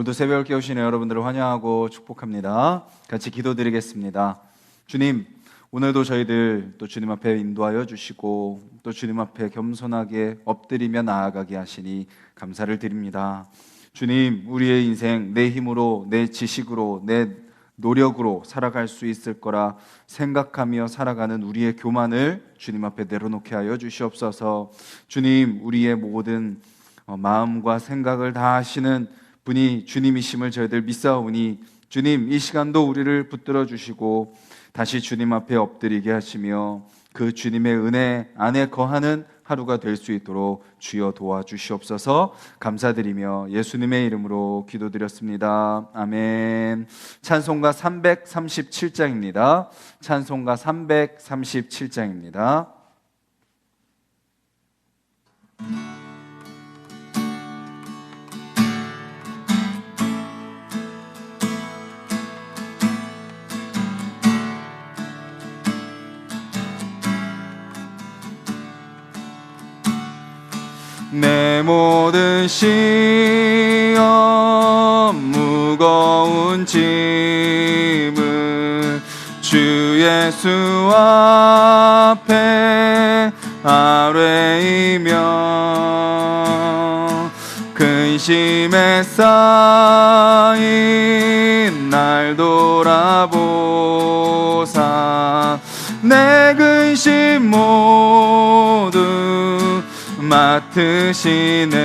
오늘도 새벽을 깨우시는 여러분들을 환영하고 축복합니다. 같이 기도드리겠습니다. 주님, 오늘도 저희들 또 주님 앞에 인도하여 주시고 또 주님 앞에 겸손하게 엎드리며 나아가게 하시니 감사를 드립니다. 주님, 우리의 인생 내 힘으로, 내 지식으로, 내 노력으로 살아갈 수 있을 거라 생각하며 살아가는 우리의 교만을 주님 앞에 내려놓게 하여 주시옵소서. 주님, 우리의 모든 마음과 생각을 다 아시는 분이 주님이심을 저희들 믿사오니 주님, 이 시간도 우리를 붙들어 주시고 다시 주님 앞에 엎드리게 하시며 그 주님의 은혜 안에 거하는 하루가 될 수 있도록 주여 도와주시옵소서. 감사드리며 예수님의 이름으로 기도드렸습니다. 아멘. 찬송가 337장입니다. 찬송가 337장입니다. 내 모든 시험 무거운 짐을 주 예수 앞에 아뢰이며 근심에 쌓인 날 돌아보사 내 근심 모두 맡으시네.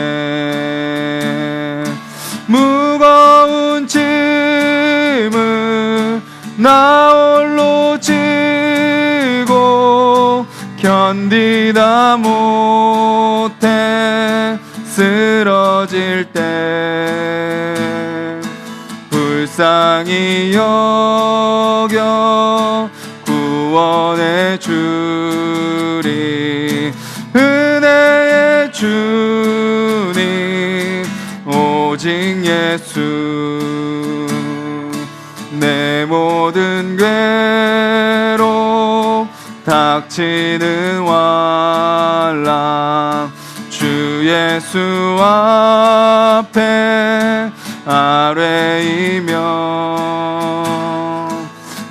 무거운 짐을 나 홀로 지고 견디다 못해 쓰러질 때 불쌍히 여겨 구원해 주리. 은혜의 주님 오직 예수. 내 모든 괴로 닥치는 환난 주 예수 앞에 아뢰이며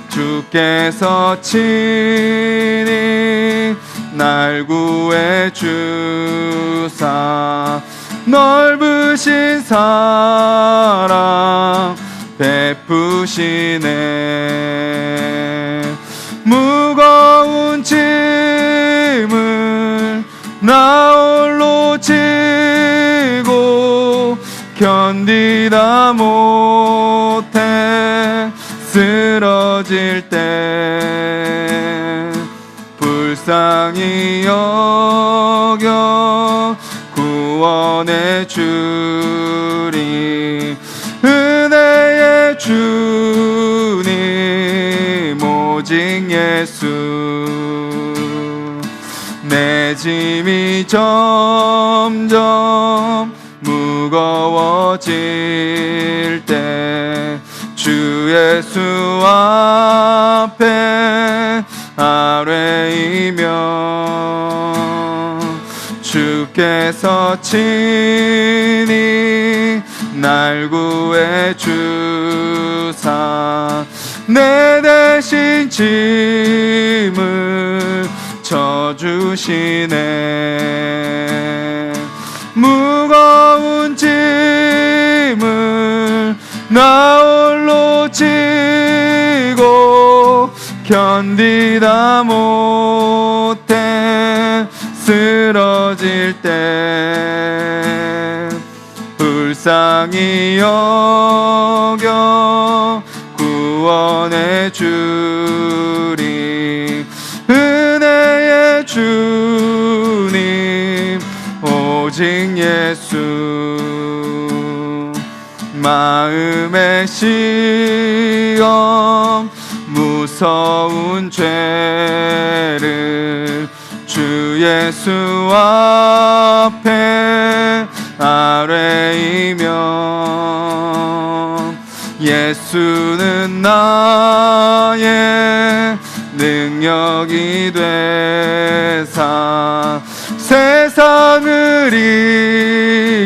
주께서 친히 날 구해 주사 넓으신 사랑 베푸시네. 무거운 짐을 나 홀로 지고 견디다 못해 쓰러질 때 불쌍히 여겨 구원해 주리. 은혜의 주님 오직 예수. 내 짐이 점점 무거워질 때 주 예수 앞에 아뢰이며 주께서 친히 날 구해 주사 내 대신 짐을 져주시네. 무거운 짐을 나 홀로 지고 견디다 못해 쓰러질 때 불쌍히 여겨 구원해 주리. 은혜의 주님 오직 예수. 마음의 시험 무서운 죄를 주 예수 앞에 아뢰이며 예수는 나의 능력이 되사 세상을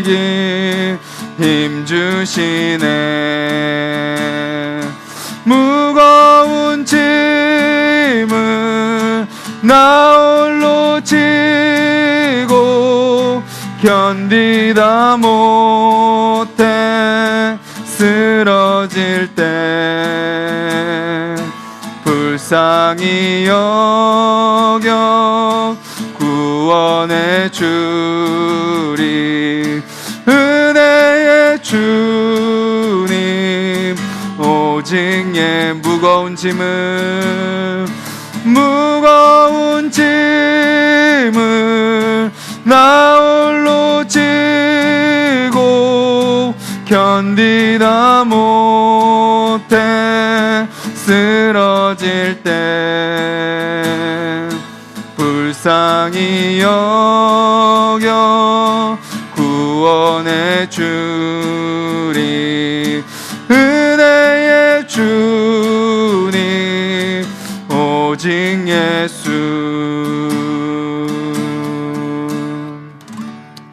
이긴 힘 주시네. 무거운 짐을 나 홀로 지고 견디다 못해 쓰러질 때 불쌍히 여겨 구원해 주리. 은혜의 주님 오직 예 무거운 짐을 나 홀로 지고 견디다 못해 쓰러질 때 불쌍히 여겨 구원해 주리. 은혜의 주님 오직 예수.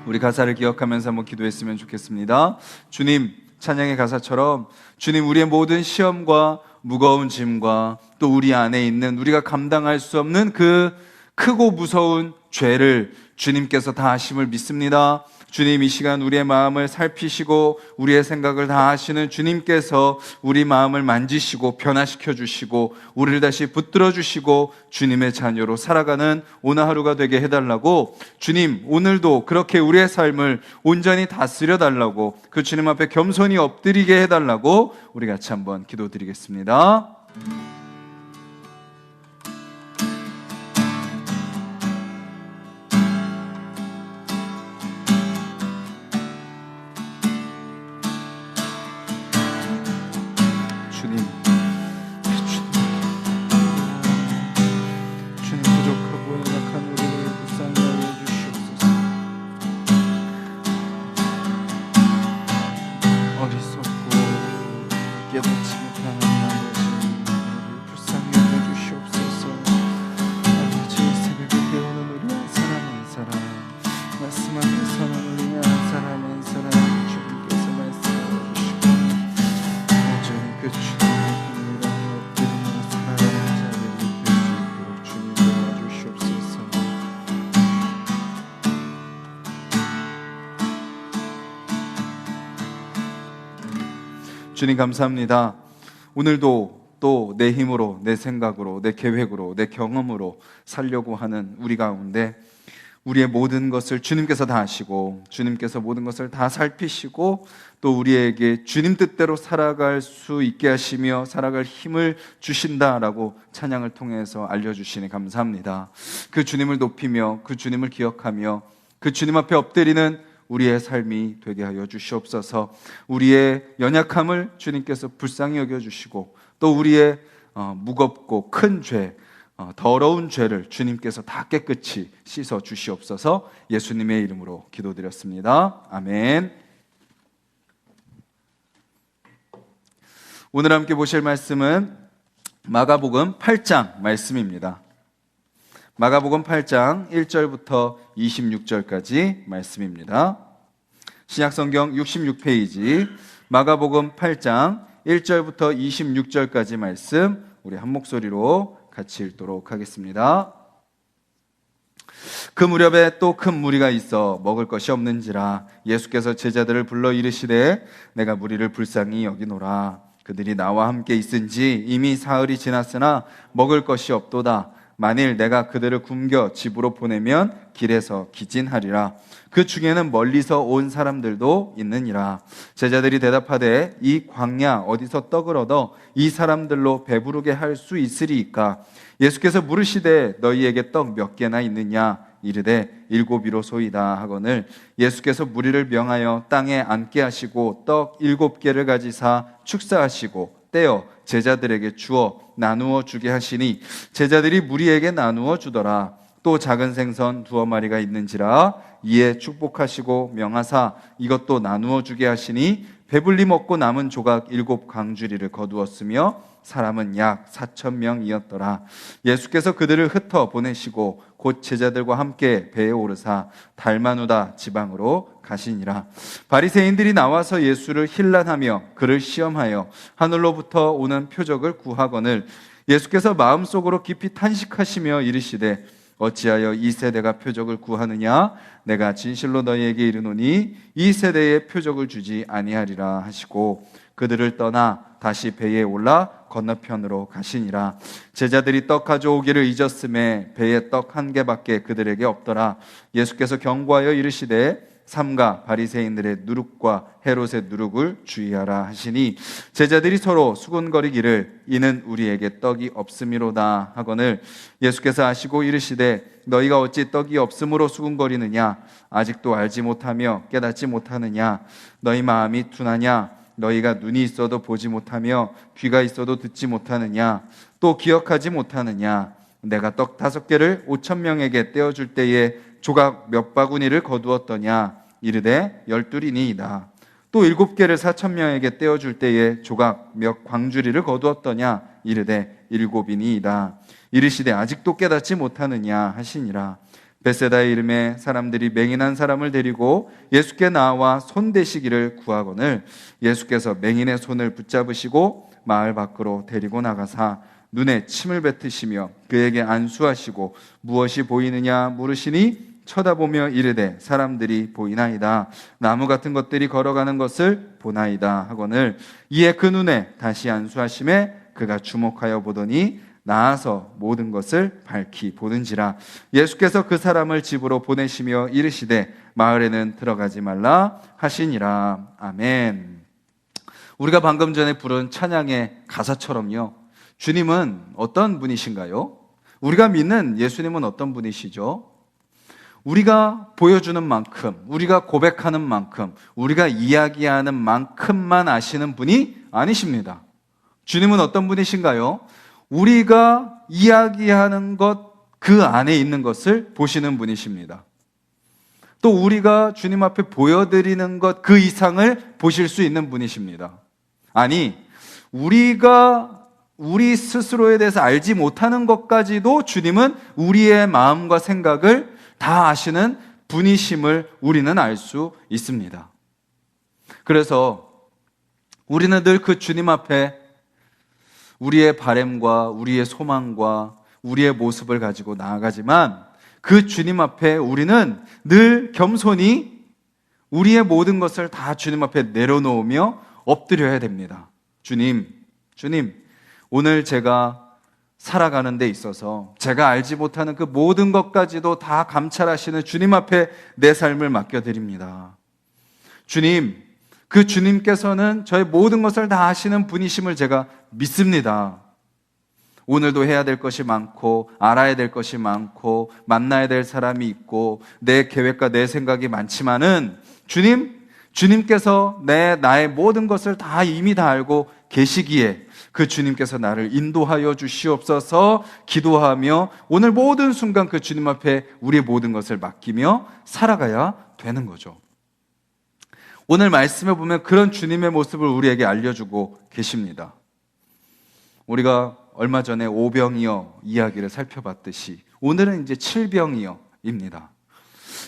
우리 가사를 기억하면서 한번 기도했으면 좋겠습니다. 주님, 찬양의 가사처럼 주님, 우리의 모든 시험과 무거운 짐과 또 우리 안에 있는 우리가 감당할 수 없는 그 크고 무서운 죄를 주님께서 다 아심을 믿습니다. 주님, 이 시간 우리의 마음을 살피시고 우리의 생각을 다 아시는 주님께서 우리 마음을 만지시고 변화시켜 주시고 우리를 다시 붙들어 주시고 주님의 자녀로 살아가는 오늘 하루가 되게 해달라고, 주님 오늘도 그렇게 우리의 삶을 온전히 다스려 달라고, 그 주님 앞에 겸손히 엎드리게 해달라고 우리 같이 한번 기도드리겠습니다. 주님 감사합니다. 오늘도 또 내 힘으로, 내 생각으로, 내 계획으로, 내 경험으로 살려고 하는 우리 가운데 우리의 모든 것을 주님께서 다 아시고 주님께서 모든 것을 다 살피시고 또 우리에게 주님 뜻대로 살아갈 수 있게 하시며 살아갈 힘을 주신다라고 찬양을 통해서 알려주시니 감사합니다. 그 주님을 높이며 그 주님을 기억하며 그 주님 앞에 엎드리는 우리의 삶이 되게 하여 주시옵소서. 우리의 연약함을 주님께서 불쌍히 여겨주시고 또 우리의 무겁고 큰 죄, 더러운 죄를 주님께서 다 깨끗이 씻어 주시옵소서. 예수님의 이름으로 기도드렸습니다. 아멘. 오늘 함께 보실 말씀은 마가복음 8장 말씀입니다. 마가복음 8장 1절부터 26절까지 말씀입니다. 신약성경 66페이지 마가복음 8장 1절부터 26절까지 말씀 우리 한 목소리로 같이 읽도록 하겠습니다. 그 무렵에 또 큰 무리가 있어 먹을 것이 없는지라 예수께서 제자들을 불러 이르시되 내가 무리를 불쌍히 여기노라. 그들이 나와 함께 있은지 이미 사흘이 지났으나 먹을 것이 없도다. 만일 내가 그들을 굶겨 집으로 보내면 길에서 기진하리라. 그 중에는 멀리서 온 사람들도 있느니라. 제자들이 대답하되 이 광야 어디서 떡을 얻어 이 사람들로 배부르게 할 수 있으리이까? 예수께서 물으시되 너희에게 떡 몇 개나 있느냐? 이르되 7이로소이다 하거늘 예수께서 무리를 명하여 땅에 앉게 하시고 떡 7개를 가지사 축사하시고 떼어 제자들에게 주어 나누어 주게 하시니 제자들이 무리에게 나누어 주더라. 또 작은 생선 2마리가 있는지라 이에 축복하시고 명하사 이것도 나누어 주게 하시니 배불리 먹고 남은 조각 7광주리를 거두었으며 사람은 약 4,000명이었더라. 예수께서 그들을 흩어 보내시고 곧 제자들과 함께 배에 오르사 달마누다 지방으로 가시니라. 바리새인들이 나와서 예수를 힐난하며 그를 시험하여 하늘로부터 오는 표적을 구하거늘 예수께서 마음속으로 깊이 탄식하시며 이르시되 어찌하여 이 세대가 표적을 구하느냐? 내가 진실로 너희에게 이르노니 이 세대에 표적을 주지 아니하리라 하시고 그들을 떠나 다시 배에 올라 건너편으로 가시니라. 제자들이 떡 가져오기를 잊었음에 배에 떡 1개밖에 그들에게 없더라. 예수께서 경고하여 이르시되 삼가 바리새인들의 누룩과 헤롯의 누룩을 주의하라 하시니 제자들이 서로 수군거리기를 이는 우리에게 떡이 없음이로다 하거늘 예수께서 아시고 이르시되 너희가 어찌 떡이 없음으로 수군거리느냐? 아직도 알지 못하며 깨닫지 못하느냐? 너희 마음이 둔하냐? 너희가 눈이 있어도 보지 못하며 귀가 있어도 듣지 못하느냐? 또 기억하지 못하느냐? 내가 떡 5개를 5,000명에게 떼어줄 때에 조각 몇 바구니를 거두었더냐? 이르되 12이니이다. 또 7개를 4,000명에게 떼어줄 때에 조각 몇 광주리를 거두었더냐? 이르되 7이니이다. 이르시되 아직도 깨닫지 못하느냐 하시니라. 벳세다의 이름에 사람들이 맹인한 사람을 데리고 예수께 나와 손대시기를 구하거늘 예수께서 맹인의 손을 붙잡으시고 마을 밖으로 데리고 나가사 눈에 침을 뱉으시며 그에게 안수하시고 무엇이 보이느냐 물으시니 쳐다보며 이르되 사람들이 보이나이다. 나무 같은 것들이 걸어가는 것을 보나이다 하거늘 이에 그 눈에 다시 안수하심에 그가 주목하여 보더니 나아서 모든 것을 밝히 보는지라. 예수께서 그 사람을 집으로 보내시며 이르시되 마을에는 들어가지 말라 하시니라. 아멘. 우리가 방금 전에 부른 찬양의 가사처럼요, 주님은 어떤 분이신가요? 우리가 믿는 예수님은 어떤 분이시죠? 우리가 보여주는 만큼, 우리가 고백하는 만큼, 우리가 이야기하는 만큼만 아시는 분이 아니십니다. 주님은 어떤 분이신가요? 우리가 이야기하는 것, 그 안에 있는 것을 보시는 분이십니다. 또 우리가 주님 앞에 보여드리는 것, 그 이상을 보실 수 있는 분이십니다. 아니, 우리가 우리 스스로에 대해서 알지 못하는 것까지도 주님은 우리의 마음과 생각을 다 아시는 분이심을 우리는 알 수 있습니다. 그래서 우리는 늘 그 주님 앞에 우리의 바램과 우리의 소망과 우리의 모습을 가지고 나아가지만 그 주님 앞에 우리는 늘 겸손히 우리의 모든 것을 다 주님 앞에 내려놓으며 엎드려야 됩니다. 주님, 오늘 제가 살아가는 데 있어서 제가 알지 못하는 그 모든 것까지도 다 감찰하시는 주님 앞에 내 삶을 맡겨드립니다. 주님, 그 주님께서는 저의 모든 것을 다 아시는 분이심을 제가 믿습니다. 오늘도 해야 될 것이 많고 알아야 될 것이 많고 만나야 될 사람이 있고 내 계획과 내 생각이 많지만은 주님께서 나의 모든 것을 다 이미 다 알고 계시기에 그 주님께서 나를 인도하여 주시옵소서 기도하며 오늘 모든 순간 그 주님 앞에 우리의 모든 것을 맡기며 살아가야 되는 거죠. 오늘 말씀에 보면 그런 주님의 모습을 우리에게 알려주고 계십니다. 우리가 얼마 전에 오병이어 이야기를 살펴봤듯이 오늘은 이제 칠병이어입니다.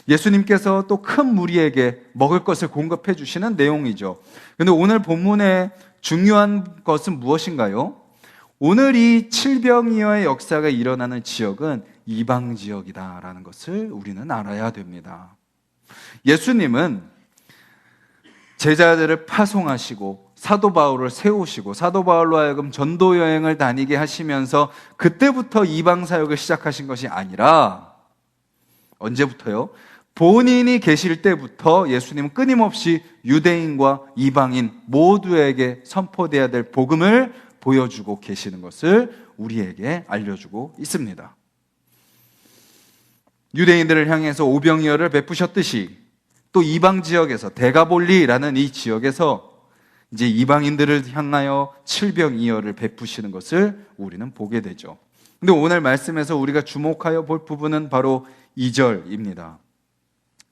예수님께서 또 큰 무리에게 먹을 것을 공급해 주시는 내용이죠. 그런데 오늘 본문의 중요한 것은 무엇인가요? 오늘 이 칠병이어의 역사가 일어나는 지역은 이방 지역이다라는 것을 우리는 알아야 됩니다. 예수님은 제자들을 파송하시고 사도 바울을 세우시고 사도 바울로 하여금 전도 여행을 다니게 하시면서 그때부터 이방 사역을 시작하신 것이 아니라 언제부터요? 본인이 계실 때부터 예수님은 끊임없이 유대인과 이방인 모두에게 선포돼야 될 복음을 보여주고 계시는 것을 우리에게 알려주고 있습니다. 유대인들을 향해서 오병이어를 베푸셨듯이 또 이방 지역에서 데가볼리라는 이 지역에서 이제 이방인들을 향하여 칠병이어를 베푸시는 것을 우리는 보게 되죠. 근데 오늘 말씀에서 우리가 주목하여 볼 부분은 바로 2절입니다.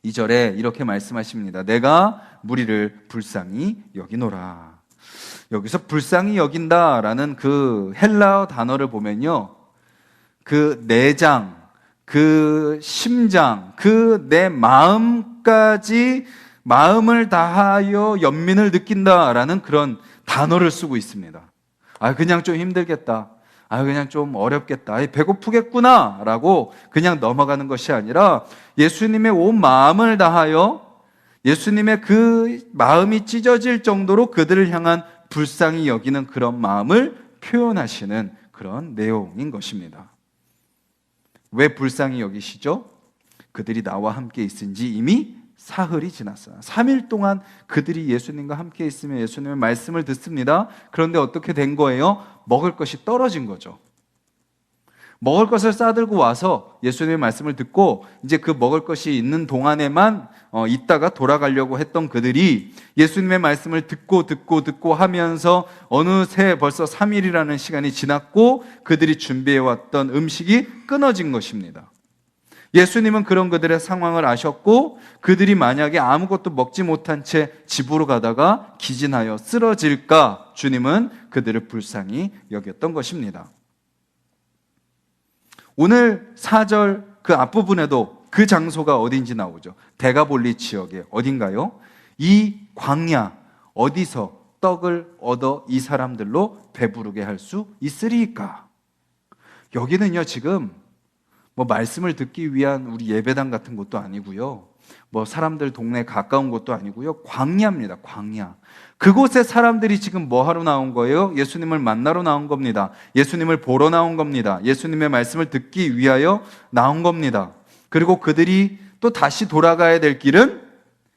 2절에 이렇게 말씀하십니다. 내가 무리를 불쌍히 여기노라. 여기서 불쌍히 여긴다라는 그 헬라어 단어를 보면요, 그 내장, 그 심장, 그 내 마음까지 마음을 다하여 연민을 느낀다라는 그런 단어를 쓰고 있습니다. 그냥 좀 힘들겠다. 그냥 좀 어렵겠다. 배고프겠구나. 라고 그냥 넘어가는 것이 아니라 예수님의 온 마음을 다하여 예수님의 그 마음이 찢어질 정도로 그들을 향한 불쌍히 여기는 그런 마음을 표현하시는 그런 내용인 것입니다. 왜 불쌍히 여기시죠? 그들이 나와 함께 있은지 이미 사흘이 지났어요. 3일 동안 그들이 예수님과 함께 있으며 예수님의 말씀을 듣습니다. 그런데 어떻게 된 거예요? 먹을 것이 떨어진 거죠. 먹을 것을 싸들고 와서 예수님의 말씀을 듣고 이제 그 먹을 것이 있는 동안에만 있다가 돌아가려고 했던 그들이 예수님의 말씀을 듣고 하면서 어느새 벌써 3일이라는 시간이 지났고 그들이 준비해왔던 음식이 끊어진 것입니다. 예수님은 그런 그들의 상황을 아셨고 그들이 만약에 아무것도 먹지 못한 채 집으로 가다가 기진하여 쓰러질까 주님은 그들을 불쌍히 여겼던 것입니다. 오늘 4절 그 앞부분에도 그 장소가 어딘지 나오죠. 데가볼리 지역에 어딘가요? 이 광야 어디서 떡을 얻어 이 사람들로 배부르게 할 수 있으리까? 여기는요 지금 말씀을 듣기 위한 우리 예배당 같은 곳도 아니고요. 사람들 동네 가까운 곳도 아니고요. 광야입니다. 광야. 그곳에 사람들이 지금 뭐 하러 나온 거예요? 예수님을 만나러 나온 겁니다. 예수님을 보러 나온 겁니다. 예수님의 말씀을 듣기 위하여 나온 겁니다. 그리고 그들이 또 다시 돌아가야 될 길은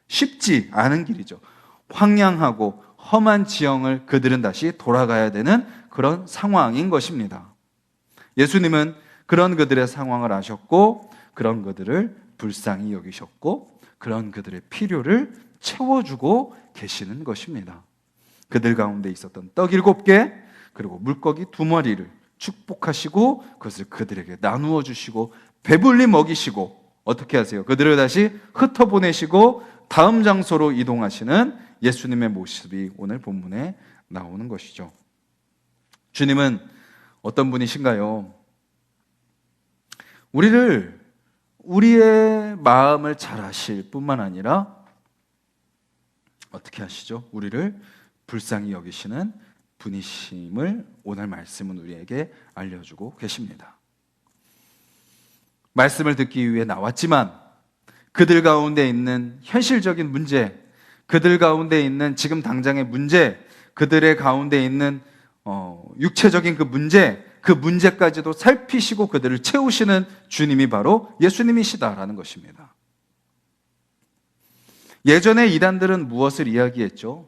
쉽지 않은 길이죠. 황량하고 험한 지형을 그들은 다시 돌아가야 되는 그런 상황인 것입니다. 예수님은 그런 그들의 상황을 아셨고 그런 그들을 불쌍히 여기셨고 그런 그들의 필요를 채워주고 계시는 것입니다. 그들 가운데 있었던 떡 7개 그리고 물고기 2마리를 축복하시고 그것을 그들에게 나누어 주시고 배불리 먹이시고 어떻게 하세요? 그들을 다시 흩어보내시고 다음 장소로 이동하시는 예수님의 모습이 오늘 본문에 나오는 것이죠. 주님은 어떤 분이신가요? 우리의 마음을 잘 아실 뿐만 아니라 어떻게 하시죠? 우리를 불쌍히 여기시는 분이심을 오늘 말씀은 우리에게 알려주고 계십니다. 말씀을 듣기 위해 나왔지만 그들 가운데 있는 현실적인 문제, 그들 가운데 있는 지금 당장의 문제, 그들의 가운데 있는 육체적인 그 문제까지도 살피시고 그들을 채우시는 주님이 바로 예수님이시다라는 것입니다. 예전에 이단들은 무엇을 이야기했죠?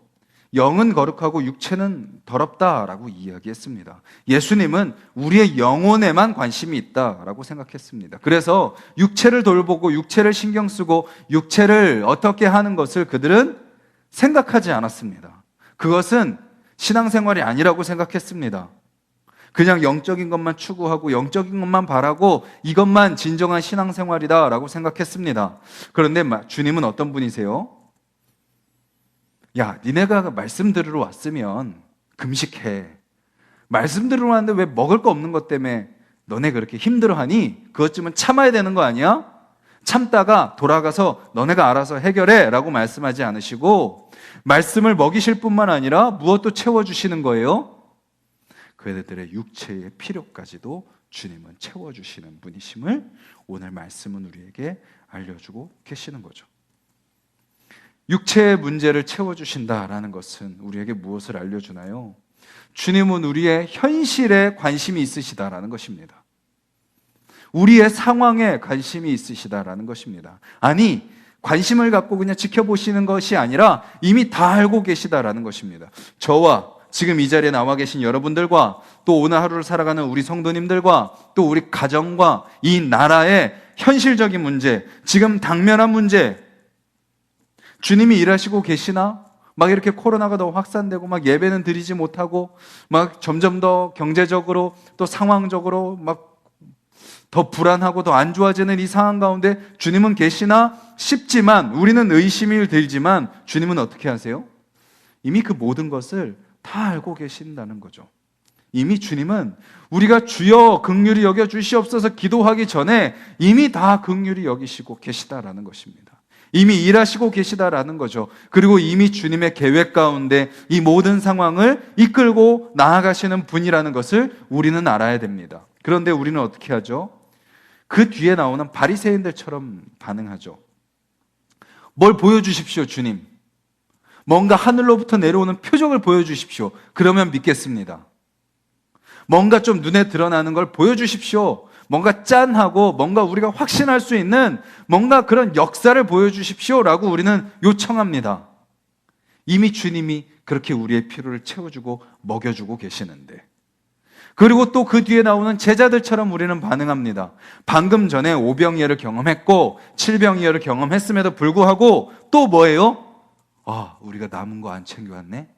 영은 거룩하고 육체는 더럽다라고 이야기했습니다. 예수님은 우리의 영혼에만 관심이 있다라고 생각했습니다. 그래서 육체를 돌보고 육체를 신경 쓰고 육체를 어떻게 하는 것을 그들은 생각하지 않았습니다. 그것은 신앙생활이 아니라고 생각했습니다. 그냥 영적인 것만 추구하고 영적인 것만 바라고 이것만 진정한 신앙생활이다라고 생각했습니다. 그런데 주님은 어떤 분이세요? 야, 니네가 말씀 들으러 왔으면 금식해. 말씀 들으러 왔는데 왜 먹을 거 없는 것 때문에 너네 그렇게 힘들어하니? 그것쯤은 참아야 되는 거 아니야? 참다가 돌아가서 너네가 알아서 해결해 라고 말씀하지 않으시고 말씀을 먹이실 뿐만 아니라 무엇도 채워주시는 거예요? 그들의 육체의 필요까지도 주님은 채워주시는 분이심을 오늘 말씀은 우리에게 알려주고 계시는 거죠. 육체의 문제를 채워주신다라는 것은 우리에게 무엇을 알려주나요? 주님은 우리의 현실에 관심이 있으시다라는 것입니다. 우리의 상황에 관심이 있으시다라는 것입니다. 아니, 관심을 갖고 그냥 지켜보시는 것이 아니라 이미 다 알고 계시다라는 것입니다. 저와 지금 이 자리에 나와 계신 여러분들과 또 오늘 하루를 살아가는 우리 성도님들과 또 우리 가정과 이 나라의 현실적인 문제, 지금 당면한 문제, 주님이 일하시고 계시나? 막 이렇게 코로나가 더 확산되고 막 예배는 드리지 못하고 막 점점 더 경제적으로 또 상황적으로 막 더 불안하고 더 안 좋아지는 이 상황 가운데 주님은 계시나 싶지만, 우리는 의심이 들지만 주님은 어떻게 하세요? 이미 그 모든 것을 다 알고 계신다는 거죠. 이미 주님은 우리가 주여 긍휼히 여겨 주시옵소서 기도하기 전에 이미 다 긍휼히 여기시고 계시다라는 것입니다. 이미 일하시고 계시다라는 거죠. 그리고 이미 주님의 계획 가운데 이 모든 상황을 이끌고 나아가시는 분이라는 것을 우리는 알아야 됩니다. 그런데 우리는 어떻게 하죠? 그 뒤에 나오는 바리새인들처럼 반응하죠. 뭘 보여주십시오, 주님. 뭔가 하늘로부터 내려오는 표적을 보여주십시오. 그러면 믿겠습니다. 뭔가 좀 눈에 드러나는 걸 보여주십시오. 뭔가 짠하고 뭔가 우리가 확신할 수 있는 뭔가 그런 역사를 보여주십시오라고 우리는 요청합니다. 이미 주님이 그렇게 우리의 필요를 채워주고 먹여주고 계시는데, 그리고 또 그 뒤에 나오는 제자들처럼 우리는 반응합니다. 방금 전에 오병이어를 경험했고 칠병이어를 경험했음에도 불구하고 또 뭐예요? 우리가 남은 거 안 챙겨왔네?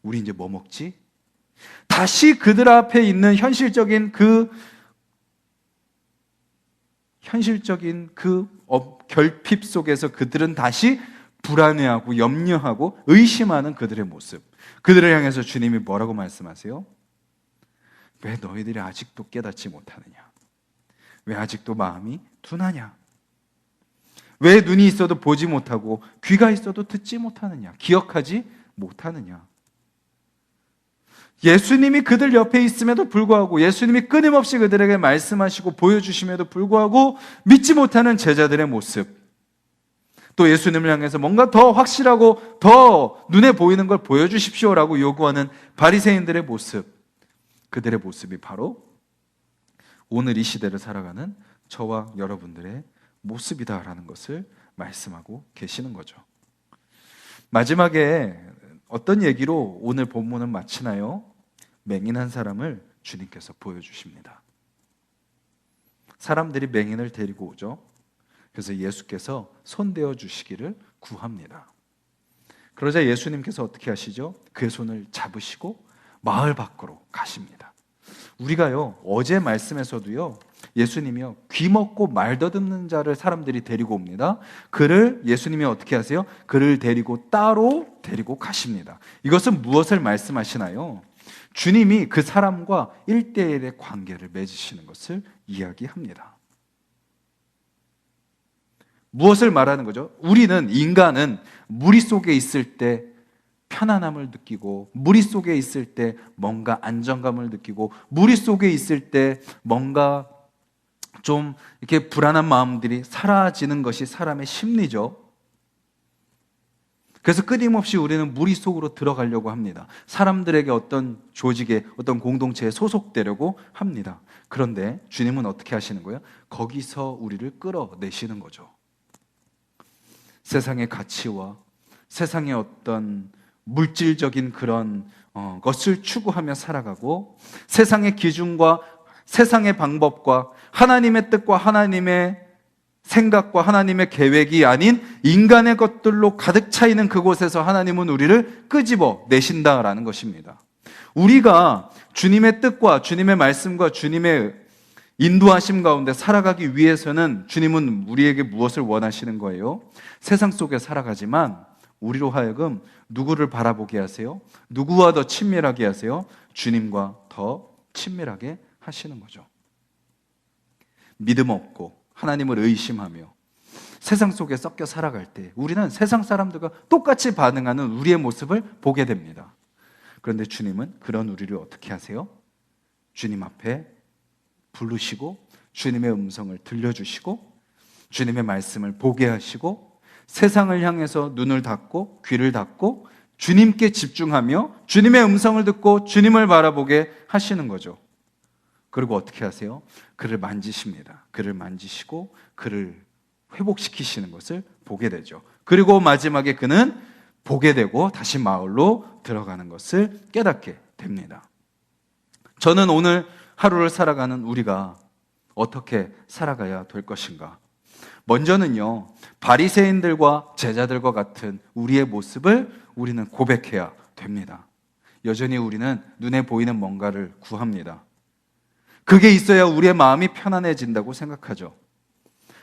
우리 이제 뭐 먹지? 다시 그들 앞에 있는 현실적인 그 결핍 속에서 그들은 다시 불안해하고 염려하고 의심하는 그들의 모습. 그들을 향해서 주님이 뭐라고 말씀하세요? 왜 너희들이 아직도 깨닫지 못하느냐? 왜 아직도 마음이 둔하냐? 왜 눈이 있어도 보지 못하고 귀가 있어도 듣지 못하느냐? 기억하지 못하느냐? 예수님이 그들 옆에 있음에도 불구하고, 예수님이 끊임없이 그들에게 말씀하시고 보여주심에도 불구하고 믿지 못하는 제자들의 모습, 또 예수님을 향해서 뭔가 더 확실하고 더 눈에 보이는 걸 보여주십시오라고 요구하는 바리새인들의 모습, 그들의 모습이 바로 오늘 이 시대를 살아가는 저와 여러분들의 모습이다라는 것을 말씀하고 계시는 거죠. 마지막에 어떤 얘기로 오늘 본문은 마치나요? 맹인한 사람을 주님께서 보여주십니다. 사람들이 맹인을 데리고 오죠. 그래서 예수께서 손대어 주시기를 구합니다. 그러자 예수님께서 어떻게 하시죠? 그의 손을 잡으시고 마을 밖으로 가십니다. 우리가요, 어제 말씀에서도요, 예수님이요, 귀 먹고 말 더듬는 자를 사람들이 데리고 옵니다. 그를 예수님이 어떻게 하세요? 그를 데리고 따로 데리고 가십니다. 이것은 무엇을 말씀하시나요? 주님이 그 사람과 1대1의 관계를 맺으시는 것을 이야기합니다. 무엇을 말하는 거죠? 인간은 무리 속에 있을 때 편안함을 느끼고, 무리 속에 있을 때 뭔가 안정감을 느끼고, 무리 속에 있을 때 뭔가 좀 이렇게 불안한 마음들이 사라지는 것이 사람의 심리죠. 그래서 끊임없이 우리는 무리 속으로 들어가려고 합니다. 사람들에게 어떤 조직에, 어떤 공동체에 소속되려고 합니다. 그런데 주님은 어떻게 하시는 거예요? 거기서 우리를 끌어내시는 거죠. 세상의 가치와 세상의 어떤 물질적인 그런 것을 추구하며 살아가고, 세상의 기준과 세상의 방법과 하나님의 뜻과 하나님의 생각과 하나님의 계획이 아닌 인간의 것들로 가득 차 있는 그곳에서 하나님은 우리를 끄집어 내신다라는 것입니다. 우리가 주님의 뜻과 주님의 말씀과 주님의 인도하심 가운데 살아가기 위해서는 주님은 우리에게 무엇을 원하시는 거예요? 세상 속에 살아가지만 우리로 하여금 누구를 바라보게 하세요? 누구와 더 친밀하게 하세요? 주님과 더 친밀하게 하시는 거죠. 믿음 없고 하나님을 의심하며 세상 속에 섞여 살아갈 때 우리는 세상 사람들과 똑같이 반응하는 우리의 모습을 보게 됩니다. 그런데 주님은 그런 우리를 어떻게 하세요? 주님 앞에 부르시고 주님의 음성을 들려주시고 주님의 말씀을 보게 하시고 세상을 향해서 눈을 닫고 귀를 닫고 주님께 집중하며 주님의 음성을 듣고 주님을 바라보게 하시는 거죠. 그리고 어떻게 하세요? 그를 만지십니다. 그를 만지시고 그를 회복시키시는 것을 보게 되죠. 그리고 마지막에 그는 보게 되고 다시 마을로 들어가는 것을 깨닫게 됩니다. 저는 오늘 하루를 살아가는 우리가 어떻게 살아가야 될 것인가? 먼저는요, 바리새인들과 제자들과 같은 우리의 모습을 우리는 고백해야 됩니다. 여전히 우리는 눈에 보이는 뭔가를 구합니다. 그게 있어야 우리의 마음이 편안해진다고 생각하죠.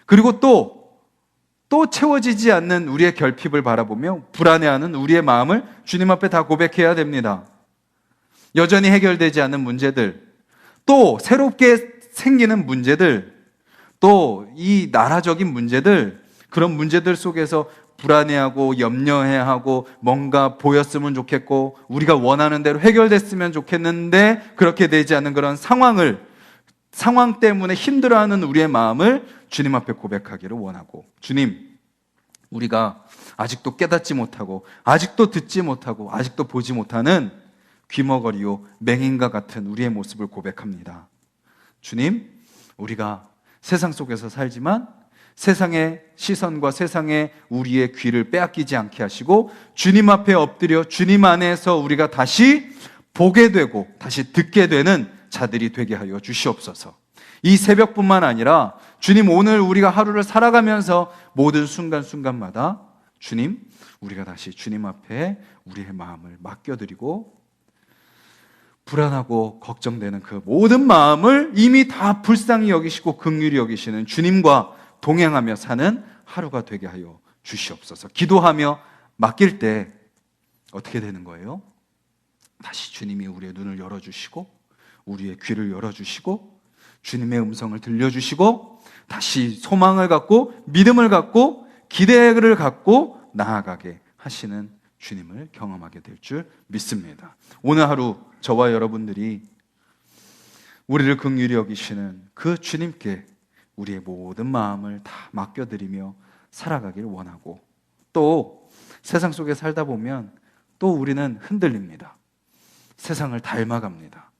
그리고 또 채워지지 않는 우리의 결핍을 바라보며 불안해하는 우리의 마음을 주님 앞에 다 고백해야 됩니다. 여전히 해결되지 않은 문제들, 또 새롭게 생기는 문제들, 또 이 나라적인 문제들, 그런 문제들 속에서 불안해하고 염려해하고 뭔가 보였으면 좋겠고 우리가 원하는 대로 해결됐으면 좋겠는데 그렇게 되지 않는 그런 상황 때문에 힘들어하는 우리의 마음을 주님 앞에 고백하기를 원하고, 주님, 우리가 아직도 깨닫지 못하고 아직도 듣지 못하고 아직도 보지 못하는 귀머거리요 맹인과 같은 우리의 모습을 고백합니다. 주님, 우리가 세상 속에서 살지만 세상의 시선과 세상의 우리의 귀를 빼앗기지 않게 하시고 주님 앞에 엎드려 주님 안에서 우리가 다시 보게 되고 다시 듣게 되는 자들이 되게 하여 주시옵소서. 이 새벽뿐만 아니라 주님, 오늘 우리가 하루를 살아가면서 모든 순간순간마다 주님, 우리가 다시 주님 앞에 우리의 마음을 맡겨드리고 불안하고 걱정되는 그 모든 마음을 이미 다 불쌍히 여기시고 긍휼히 여기시는 주님과 동행하며 사는 하루가 되게 하여 주시옵소서. 기도하며 맡길 때 어떻게 되는 거예요? 다시 주님이 우리의 눈을 열어주시고 우리의 귀를 열어주시고 주님의 음성을 들려주시고 다시 소망을 갖고 믿음을 갖고 기대를 갖고 나아가게 하시는 주님을 경험하게 될 줄 믿습니다. 오늘 하루 저와 여러분들이 우리를 긍휼히 여기시는 그 주님께 우리의 모든 마음을 다 맡겨드리며 살아가기를 원하고, 또 세상 속에 살다 보면 또 우리는 흔들립니다. 세상을 닮아갑니다.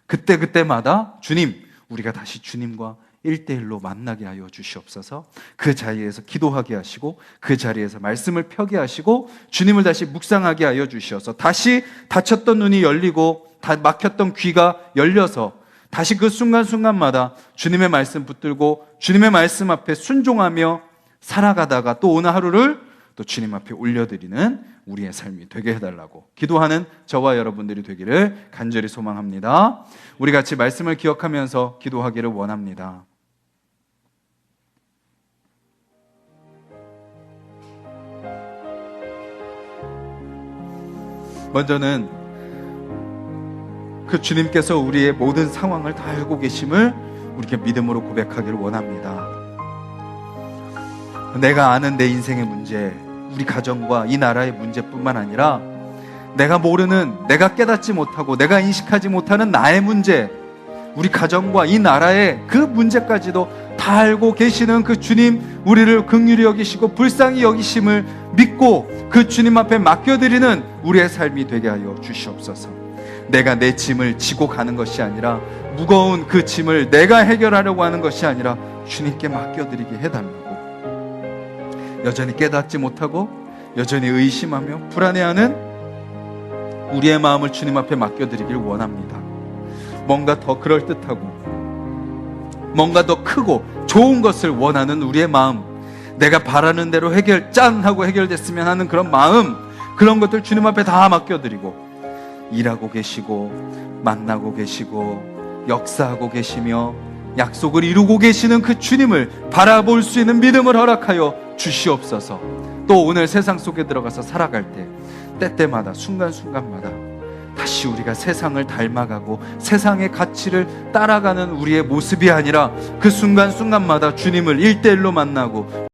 그때마다 주님, 우리가 다시 주님과 1대1로 만나게 하여 주시옵소서. 그 자리에서 기도하게 하시고 그 자리에서 말씀을 펴게 하시고 주님을 다시 묵상하게 하여 주시어서 다시 닫혔던 눈이 열리고 다 막혔던 귀가 열려서 다시 그 순간순간마다 주님의 말씀 붙들고 주님의 말씀 앞에 순종하며 살아가다가 또 오늘 하루를 또 주님 앞에 올려드리는 우리의 삶이 되게 해달라고 기도하는 저와 여러분들이 되기를 간절히 소망합니다. 우리 같이 말씀을 기억하면서 기도하기를 원합니다. 먼저는 그 주님께서 우리의 모든 상황을 다 알고 계심을 우리가 믿음으로 고백하기를 원합니다. 내가 아는 내 인생의 문제, 우리 가정과 이 나라의 문제뿐만 아니라 내가 모르는, 내가 깨닫지 못하고 내가 인식하지 못하는 나의 문제, 우리 가정과 이 나라의 그 문제까지도 다 알고 계시는 그 주님, 우리를 긍휼히 여기시고 불쌍히 여기심을 믿고 그 주님 앞에 맡겨드리는 우리의 삶이 되게 하여 주시옵소서. 내가 내 짐을 지고 가는 것이 아니라, 무거운 그 짐을 내가 해결하려고 하는 것이 아니라 주님께 맡겨드리게 해달라고, 여전히 깨닫지 못하고 여전히 의심하며 불안해하는 우리의 마음을 주님 앞에 맡겨드리길 원합니다. 뭔가 더 그럴듯하고 뭔가 더 크고 좋은 것을 원하는 우리의 마음, 내가 바라는 대로 짠 하고 해결됐으면 하는 그런 마음, 그런 것들 주님 앞에 다 맡겨드리고 일하고 계시고 만나고 계시고 역사하고 계시며 약속을 이루고 계시는 그 주님을 바라볼 수 있는 믿음을 허락하여 주시옵소서. 또 오늘 세상 속에 들어가서 살아갈 때 때때마다 순간순간마다 다시 우리가 세상을 닮아가고 세상의 가치를 따라가는 우리의 모습이 아니라 그 순간순간마다 주님을 1대1로 만나고